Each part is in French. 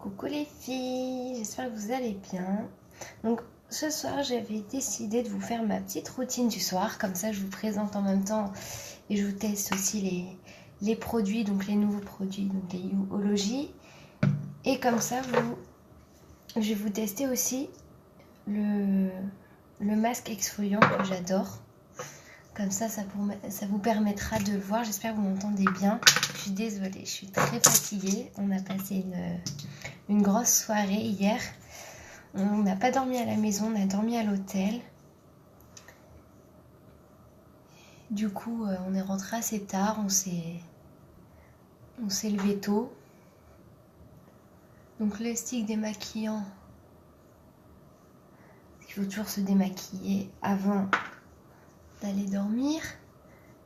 Coucou les filles, j'espère que vous allez bien. Donc ce soir j'avais décidé de vous faire ma petite routine du soir, comme ça je vous présente en même temps et je vous teste aussi les produits, donc les nouveaux produits, donc les You-ology. Et comme ça je vais vous tester aussi le masque exfoliant que j'adore. Comme ça vous permettra de le voir. J'espère que vous m'entendez bien. Je suis désolée, je suis très fatiguée. On a passé une grosse soirée hier. On n'a pas dormi à la maison, on a dormi à l'hôtel. Du coup, on est rentré assez tard, on s'est levé tôt. Donc le stick démaquillant, il faut toujours se démaquiller avant d'aller dormir.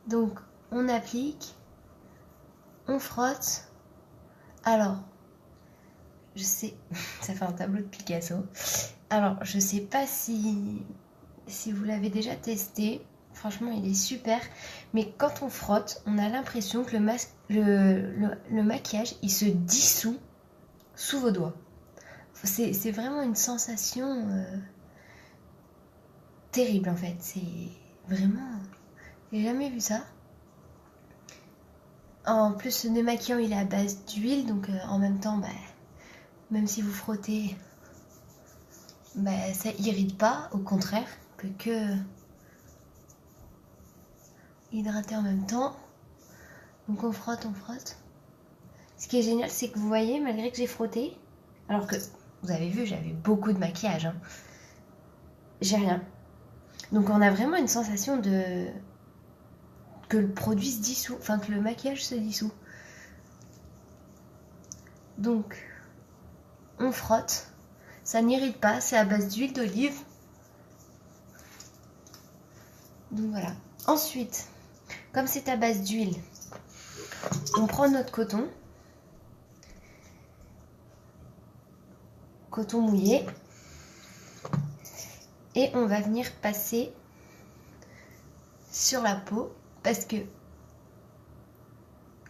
Donc on applique, on frotte. Alors, je sais, ça fait un tableau de Picasso. Alors, je sais pas si vous l'avez déjà testé. Franchement, il est super. Mais quand on frotte, on a l'impression que le maquillage, il se dissout sous vos doigts. C'est vraiment une sensation terrible en fait. C'est vraiment... J'ai jamais vu ça. En plus, ce démaquillant, il est à base d'huile. Donc en même temps, même si vous frottez, ça irrite pas. Au contraire, que hydrater en même temps. Donc on frotte. Ce qui est génial, c'est que vous voyez, malgré que j'ai frotté, alors que vous avez vu, j'avais beaucoup de maquillage, hein, j'ai rien. Donc on a vraiment une sensation de que le produit se dissout, enfin que le maquillage se dissout. Donc on frotte, ça n'irrite pas, c'est à base d'huile d'olive. Donc voilà. Ensuite, comme c'est à base d'huile, on prend notre coton mouillé et on va venir passer sur la peau parce que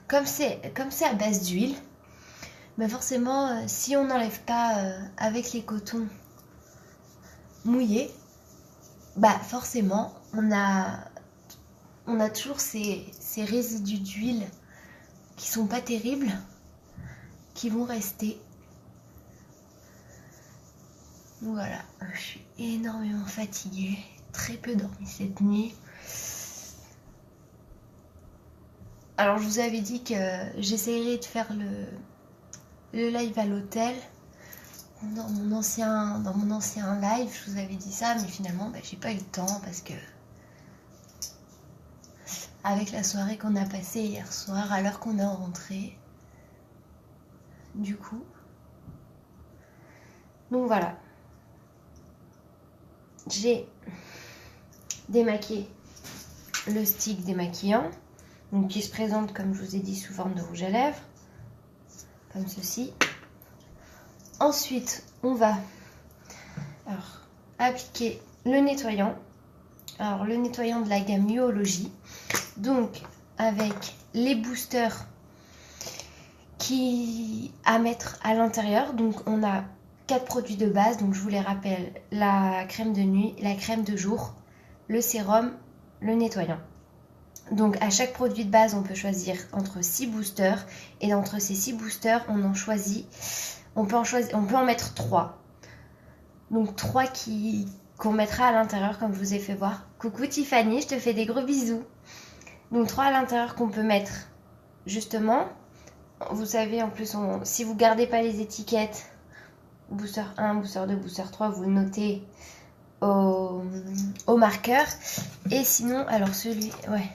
comme c'est à base d'huile, forcément si on n'enlève pas avec les cotons mouillés, forcément on a toujours ces résidus d'huile qui sont pas terribles, qui vont rester. Voilà, je suis énormément fatiguée, très peu dormi cette nuit. Alors je vous avais dit que j'essayerais de faire le live à l'hôtel. Dans mon ancien live, je vous avais dit ça, mais finalement j'ai pas eu le temps parce que avec la soirée qu'on a passée hier soir, à l'heure qu'on est rentré, du coup. Donc voilà. J'ai démaquillé le stick démaquillant, donc qui se présente, comme je vous ai dit, sous forme de rouge à lèvres, comme ceci. Ensuite, on va appliquer le nettoyant. Alors, le nettoyant de la gamme You-ology, donc avec les boosters à mettre à l'intérieur. Donc, on a 4 produits de base, donc je vous les rappelle, la crème de nuit, la crème de jour, le sérum, le nettoyant. Donc à chaque produit de base, on peut choisir entre 6 boosters, et entre ces 6 boosters, on peut en mettre 3. Donc 3 qu'on mettra à l'intérieur, comme je vous ai fait voir. Coucou Tiffany, je te fais des gros bisous. Donc 3 à l'intérieur qu'on peut mettre justement. Vous savez, en plus, si vous gardez pas les étiquettes, booster 1, booster 2, booster 3, vous le notez au marqueur. Et sinon, alors celui... Ouais.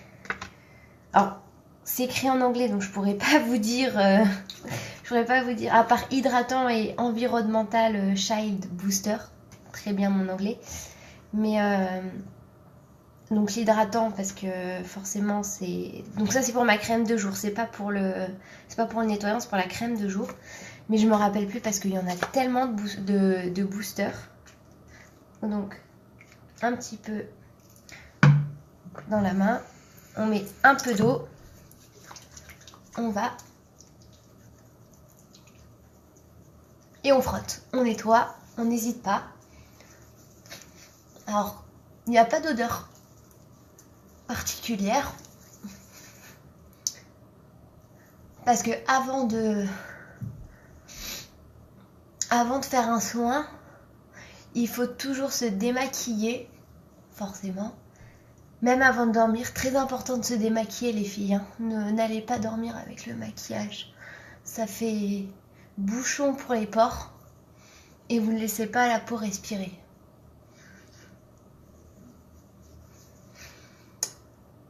Alors, c'est écrit en anglais, donc je pourrais pas vous dire... à part hydratant et environnemental child booster. Très bien mon anglais. Mais... donc l'hydratant, parce que forcément c'est... Donc ça c'est pour ma crème de jour, c'est pas pour le nettoyant, c'est pour la crème de jour. Mais je me rappelle plus parce qu'il y en a tellement de boosters. Donc un petit peu dans la main. On met un peu d'eau. On va et on frotte, on nettoie, on n'hésite pas. Alors, il n'y a pas d'odeur particulière parce que avant de faire un soin, il faut toujours se démaquiller, forcément. Même avant de dormir, très important de se démaquiller les filles. Hein. N'allez pas dormir avec le maquillage. Ça fait bouchon pour les pores et vous ne laissez pas la peau respirer.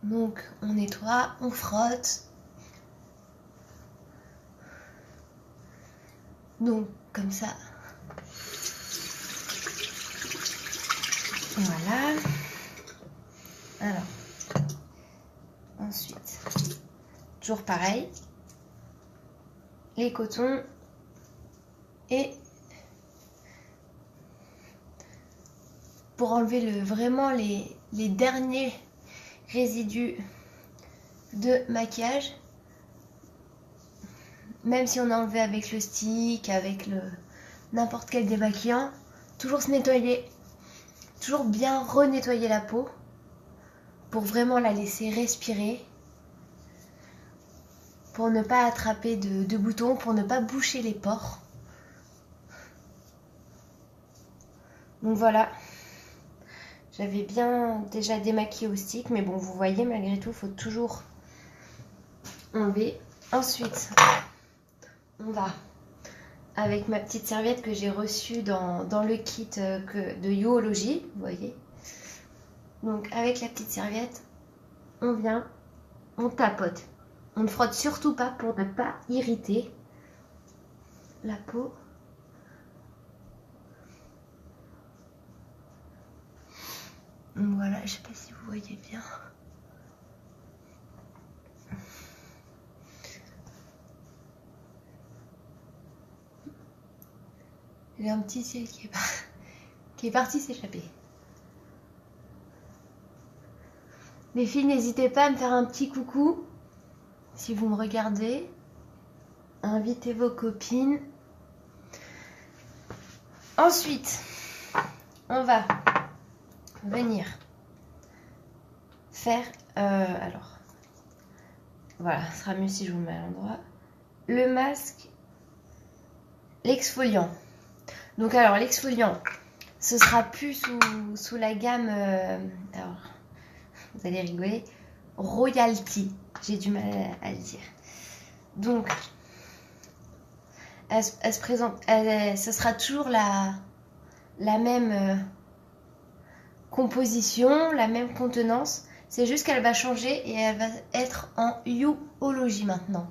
Donc on nettoie, on frotte. Donc comme ça. Voilà. Alors, ensuite, toujours pareil, les cotons et pour enlever vraiment les derniers résidus de maquillage, même si on a enlevé avec le stick, avec n'importe quel démaquillant, toujours se nettoyer, toujours bien renettoyer la peau pour vraiment la laisser respirer, pour ne pas attraper de boutons, pour ne pas boucher les pores. Donc voilà, j'avais bien déjà démaquillé au stick, mais bon, vous voyez, malgré tout, il faut toujours enlever. Ensuite, on va, avec ma petite serviette que j'ai reçue dans le kit de Youology, vous voyez. Donc avec la petite serviette, on vient, on tapote. On ne frotte surtout pas pour ne pas irriter la peau. Donc voilà, je ne sais pas si vous voyez bien. J'ai un petit ciel qui est parti s'échapper. Les filles, n'hésitez pas à me faire un petit coucou si vous me regardez. Invitez vos copines. Ensuite, on va venir faire... alors, voilà, ce sera mieux si je vous mets à l'endroit. Le masque, l'exfoliant. Donc alors, l'exfoliant, ce sera plus sous la gamme... alors, vous allez rigoler. Royalty. J'ai du mal à le dire. Donc, elle se présente... ce sera toujours la même composition, la même contenance. C'est juste qu'elle va changer et elle va être en Youology maintenant.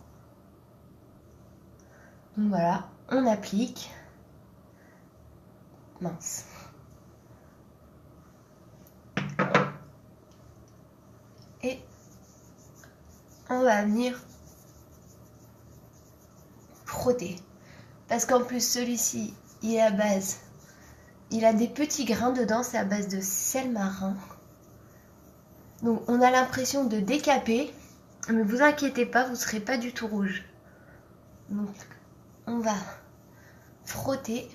Donc voilà, on applique. Mince. Et on va venir frotter. Parce qu'en plus, celui-ci, il est à base... Il a des petits grains dedans, c'est à base de sel marin. Donc on a l'impression de décaper, mais vous inquiétez pas, vous ne serez pas du tout rouge. Donc on va frotter.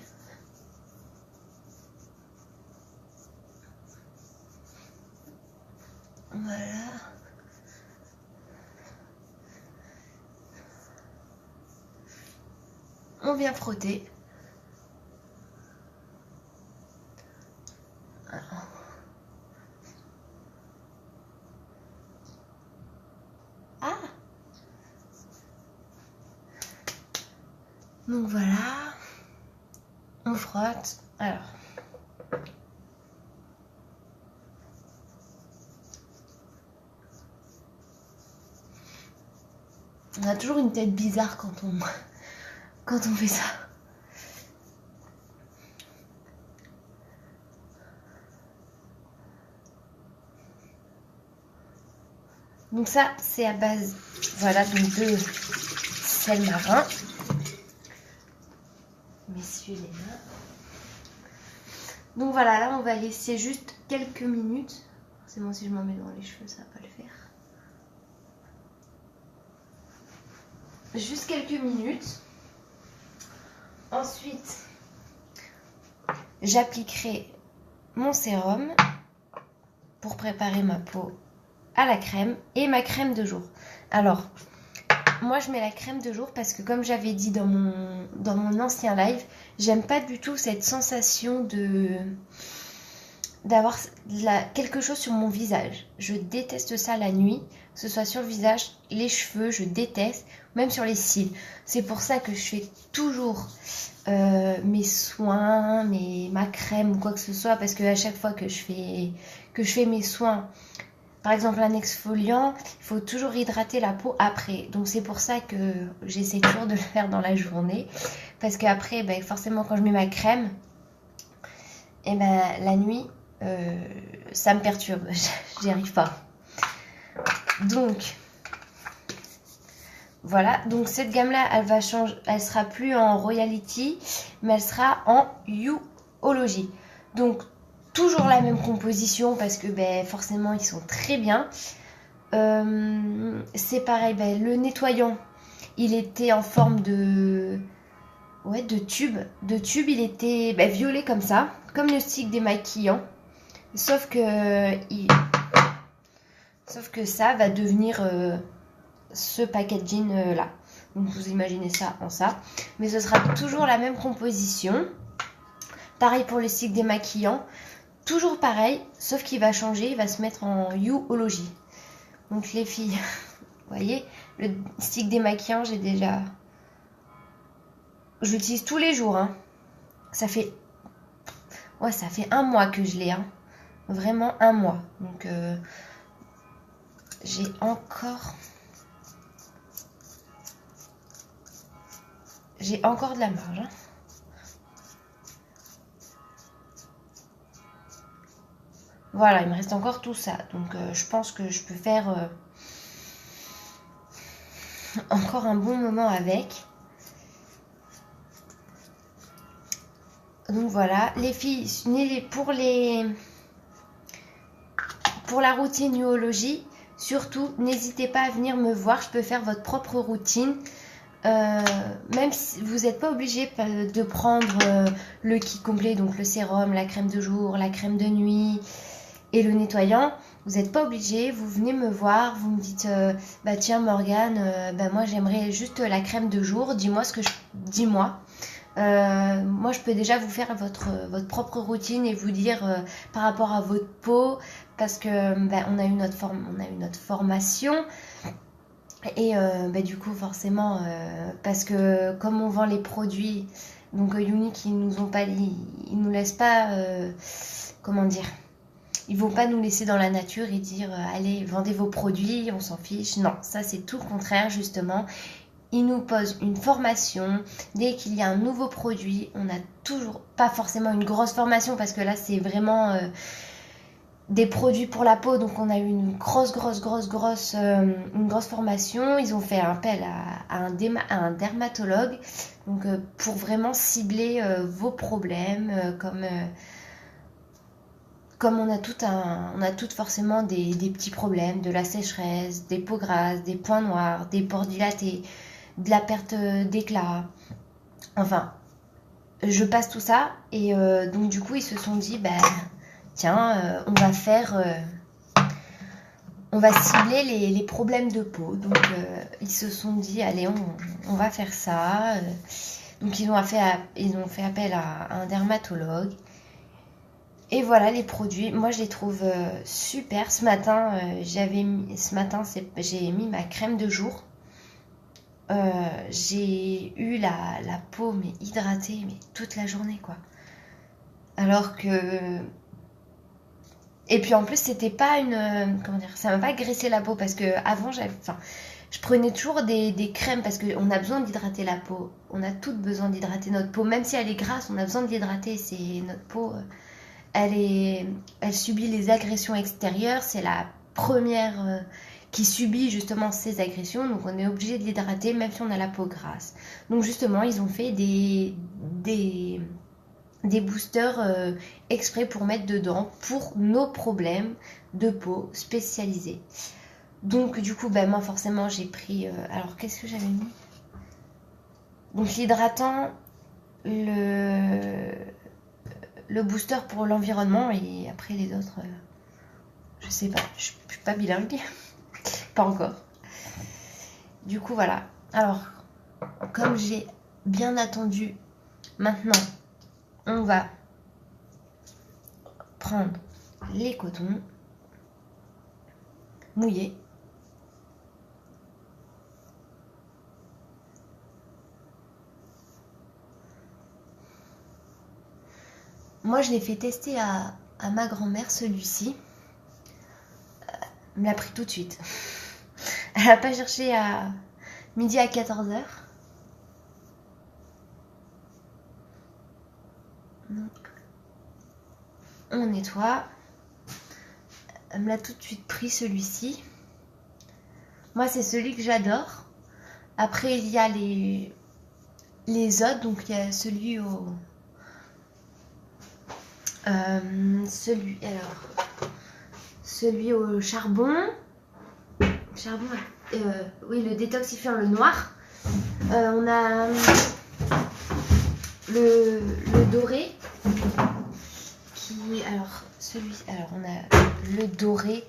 Voilà. On vient frotter. Ah! Donc voilà. On frotte. Alors. On a toujours une tête bizarre quand on fait ça. Donc ça, c'est à base, voilà, donc de sel marin. Messieurs les mains. Donc voilà, là, on va laisser juste quelques minutes. Forcément, si je m'en mets dans les cheveux, ça va pas le faire. Juste quelques minutes. Ensuite, j'appliquerai mon sérum pour préparer ma peau à la crème et ma crème de jour. Alors, moi je mets la crème de jour parce que comme j'avais dit dans mon ancien live, j'aime pas du tout cette sensation d'avoir quelque chose sur mon visage. Je déteste ça la nuit, que ce soit sur le visage, les cheveux, je déteste, même sur les cils. C'est pour ça que je fais toujours mes soins, ma crème ou quoi que ce soit, parce qu'à chaque fois que je fais mes soins, par exemple un exfoliant, il faut toujours hydrater la peau après. Donc c'est pour ça que j'essaie toujours de le faire dans la journée, parce qu'après, forcément quand je mets ma crème, la nuit, ça me perturbe, j'y arrive pas. Donc voilà, donc cette gamme là elle va changer, elle sera plus en Royalty mais elle sera en Youology. Donc toujours la même composition parce que forcément ils sont très bien. C'est pareil, le nettoyant il était en forme de tube. Il était violet comme ça, comme le stick démaquillant. Sauf que ça va devenir ce packaging là. Donc vous imaginez ça en ça. Mais ce sera toujours la même composition. Pareil pour le stick démaquillant. Toujours pareil, sauf qu'il va changer, il va se mettre en Youology. Donc les filles, vous voyez, le stick démaquillant, je l'utilise tous les jours. Hein. Ça fait un mois que je l'ai. Hein. Vraiment un mois. Donc j'ai encore de la marge. Hein. Voilà, il me reste encore tout ça. Donc je pense que je peux faire encore un bon moment avec. Donc voilà, les filles, pour la routine Youology, surtout n'hésitez pas à venir me voir, je peux faire votre propre routine. Même si vous n'êtes pas obligé de prendre le kit complet, donc le sérum, la crème de jour, la crème de nuit et le nettoyant, vous n'êtes pas obligé, vous venez me voir, vous me dites tiens Morgane, moi j'aimerais juste la crème de jour, dis-moi moi je peux déjà vous faire votre propre routine et vous dire par rapport à votre peau, parce que on a eu notre formation et du coup forcément parce que comme on vend les produits, donc Unique ils nous laissent pas comment dire, ils vont pas nous laisser dans la nature et dire allez vendez vos produits, on s'en fiche. Non, ça c'est tout le contraire justement. Ils nous posent une formation. Dès qu'il y a un nouveau produit, on n'a toujours pas forcément une grosse formation parce que là c'est vraiment des produits pour la peau. Donc on a eu une grosse formation. Ils ont fait appel à un dermatologue donc pour vraiment cibler vos problèmes comme on a toutes forcément des petits problèmes, de la sécheresse, des peaux grasses, des points noirs, des pores dilatés, de la perte d'éclat. Enfin, je passe tout ça et donc du coup ils se sont dit tiens, on va cibler les problèmes de peau. Donc ils se sont dit allez on va faire ça. Donc ils ont fait appel à un dermatologue. Et voilà les produits, moi je les trouve super. Ce matin, j'ai mis ma crème de jour. J'ai eu la peau mais hydratée toute la journée quoi. Alors que... Et puis en plus c'était pas ça m'a pas graissé la peau parce que avant je prenais toujours des crèmes parce qu'on a besoin d'hydrater la peau. On a toutes besoin d'hydrater notre peau, même si elle est grasse, on a besoin de l'hydrater. C'est notre peau... Elle subit les agressions extérieures, c'est la première qui subit justement ces agressions, donc on est obligé de l'hydrater même si on a la peau grasse. Donc justement ils ont fait des boosters exprès pour mettre dedans pour nos problèmes de peau spécialisés. Donc du coup moi forcément j'ai pris, alors qu'est-ce que j'avais mis? Donc l'hydratant, le booster pour l'environnement et après les autres, je sais pas, je suis pas bilingue, pas encore. Du coup voilà, alors comme j'ai bien attendu, maintenant on va prendre les cotons mouillés. Moi, je l'ai fait tester à ma grand-mère, celui-ci. Elle me l'a pris tout de suite. Elle n'a pas cherché à midi à 14h. Donc, on nettoie. Elle me l'a tout de suite pris, celui-ci. Moi, c'est celui que j'adore. Après, il y a les autres. Donc, il y a celui au... celui au charbon. Charbon, oui, le détoxifiant, le noir. On a le doré. Alors, on a le doré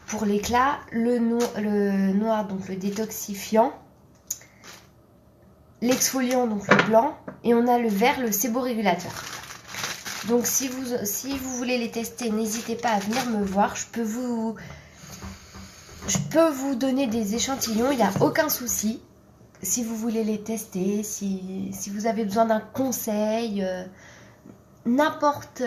pour l'éclat, le noir, donc le détoxifiant, l'exfoliant, donc le blanc, et on a le vert, le séborégulateur. Donc si vous voulez les tester, n'hésitez pas à venir me voir. Je peux vous donner des échantillons, il n'y a aucun souci. Si vous voulez les tester, si vous avez besoin d'un conseil, n'importe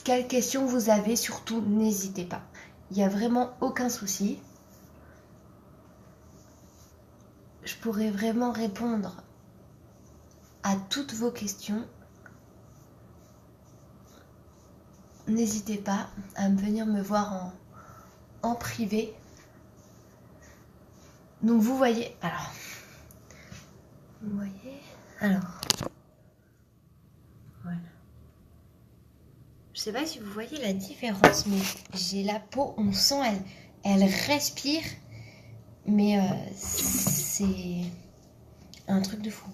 quelle question vous avez, surtout n'hésitez pas. Il n'y a vraiment aucun souci. Je pourrais vraiment répondre à toutes vos questions. N'hésitez pas à venir me voir en privé. Donc vous voyez, voilà. Je sais pas si vous voyez la différence, mais j'ai la peau, on sent, elle respire, mais c'est un truc de fou.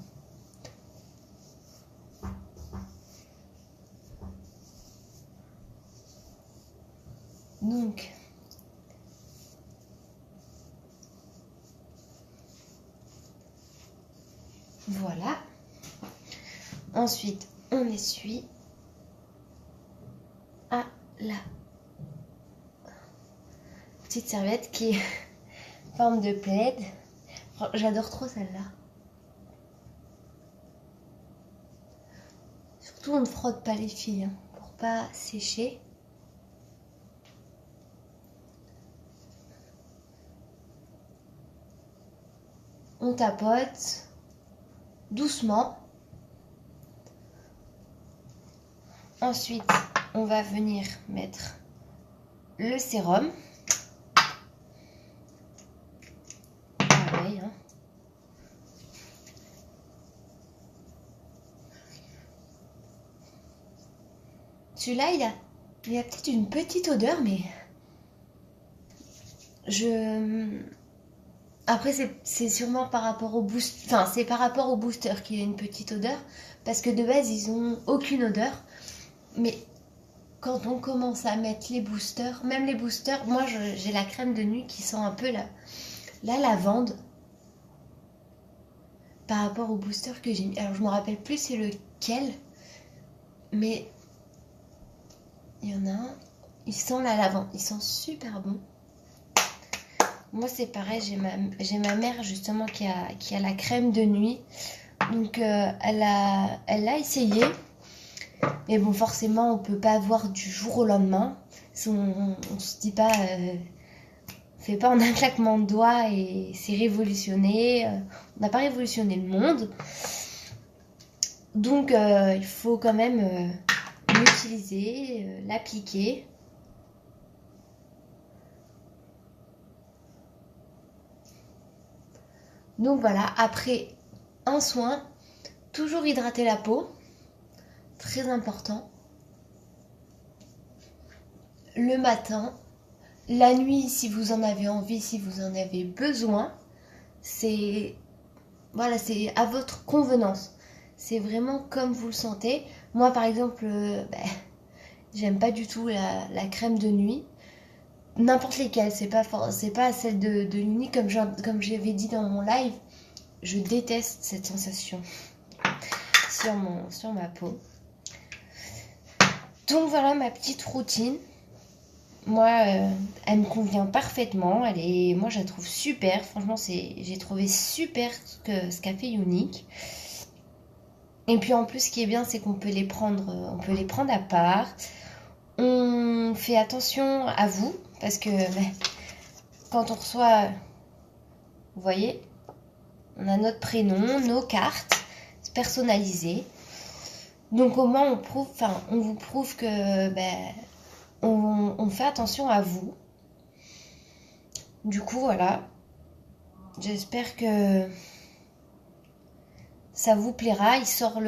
Donc, voilà. Ensuite, on essuie à la petite serviette qui est en forme de plaid. J'adore trop celle-là. Surtout, on ne frotte pas les filles pour pas sécher. On tapote doucement. Ensuite, on va venir mettre le sérum. Pareil. Celui-là, il a peut-être une petite odeur, mais après, c'est sûrement par rapport au booster. Enfin, c'est par rapport au booster qu'il a une petite odeur. Parce que de base, ils ont aucune odeur. Mais quand on commence à mettre les boosters, même les boosters, moi j'ai la crème de nuit qui sent un peu la lavande. Par rapport au booster que j'ai mis. Alors je me rappelle plus c'est lequel. Mais il y en a un. Il sent la lavande. Il sent super bon. Moi c'est pareil, j'ai ma mère justement qui a la crème de nuit. Donc elle l'a essayé. Mais bon, forcément on peut pas avoir du jour au lendemain. On se dit pas fait pas en un claquement de doigts et c'est révolutionné. On n'a pas révolutionné le monde. Donc il faut quand même l'utiliser, l'appliquer. Donc voilà, après un soin, toujours hydrater la peau, très important. Le matin, la nuit si vous en avez envie, si vous en avez besoin, c'est à votre convenance. c'est vraiment comme vous le sentez. Moi par exemple, j'aime pas du tout la crème de nuit. N'importe lesquelles, c'est pas celle de l'Unique comme j'avais dit dans mon live. Je déteste cette sensation sur ma peau. Donc voilà ma petite routine. Moi, elle me convient parfaitement. Moi, je la trouve super. Franchement, j'ai trouvé super ce qu'a fait Unique. Et puis en plus, ce qui est bien, c'est qu'on peut les prendre à part. On fait attention à vous parce que quand on reçoit, vous voyez, on a notre prénom, nos cartes personnalisées. Donc au moins on vous prouve que on fait attention à vous. Du coup voilà, j'espère que ça vous plaira. Il sort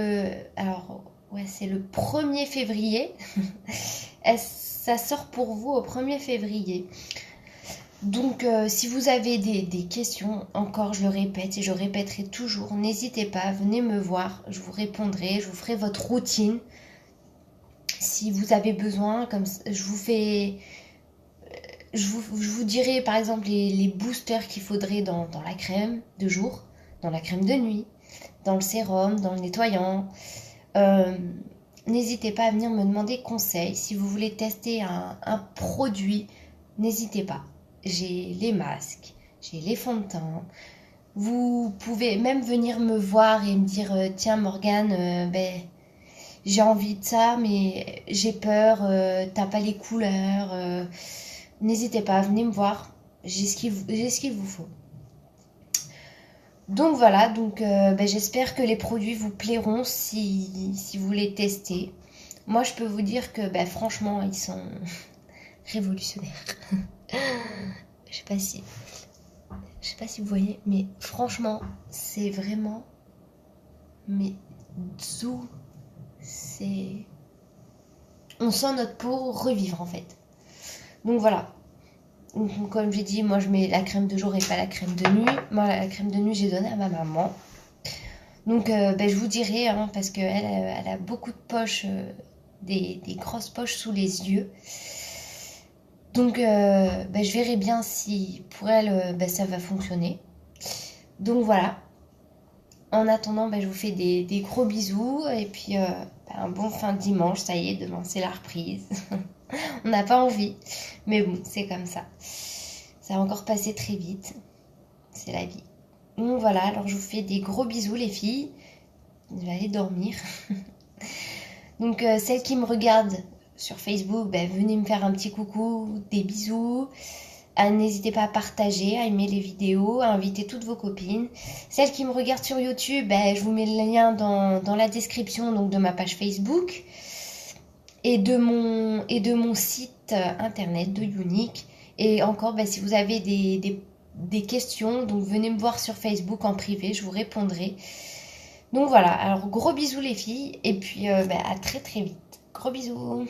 c'est le 1er février. Ça sort pour vous au 1er février. Donc si vous avez des questions, encore je le répète et je répéterai toujours, n'hésitez pas, venez me voir, je vous répondrai, je vous ferai votre routine. Si vous avez besoin, comme je vous dirai par exemple les boosters qu'il faudrait dans la crème de jour, dans la crème de nuit, dans le sérum, dans le nettoyant. N'hésitez pas à venir me demander conseil. Si vous voulez tester un produit, n'hésitez pas. J'ai les masques, j'ai les fonds de teint. Vous pouvez même venir me voir et me dire tiens Morgane, j'ai envie de ça mais j'ai peur, t'as pas les couleurs. N'hésitez pas, venez me voir, j'ai ce qu'il vous faut. Donc voilà, j'espère que les produits vous plairont si vous les testez. Moi je peux vous dire que franchement ils sont révolutionnaires. Je sais pas si vous voyez, mais franchement, c'est vraiment doux. On sent notre peau revivre en fait. Donc voilà. Donc, comme j'ai dit, moi je mets la crème de jour et pas la crème de nuit. Moi la crème de nuit j'ai donné à ma maman. Donc je vous dirai parce qu'elle elle a beaucoup de poches, des grosses poches sous les yeux. Donc je verrai bien si pour elle ça va fonctionner. Donc voilà. En attendant, je vous fais des gros bisous. Et puis un bon fin de dimanche. Ça y est, demain c'est la reprise. On n'a pas envie. Mais bon, c'est comme ça. Ça va encore passer très vite. C'est la vie. Donc voilà, alors je vous fais des gros bisous les filles. Je vais aller dormir. Donc celles qui me regardent sur Facebook, venez me faire un petit coucou, des bisous. N'hésitez pas à partager, à aimer les vidéos, à inviter toutes vos copines. Celles qui me regardent sur YouTube, je vous mets le lien dans la description donc de ma page Facebook et de mon site internet de Unique. Et encore, si vous avez des questions, donc venez me voir sur Facebook en privé, je vous répondrai. Donc voilà, alors gros bisous les filles et puis à très très vite. Gros bisous.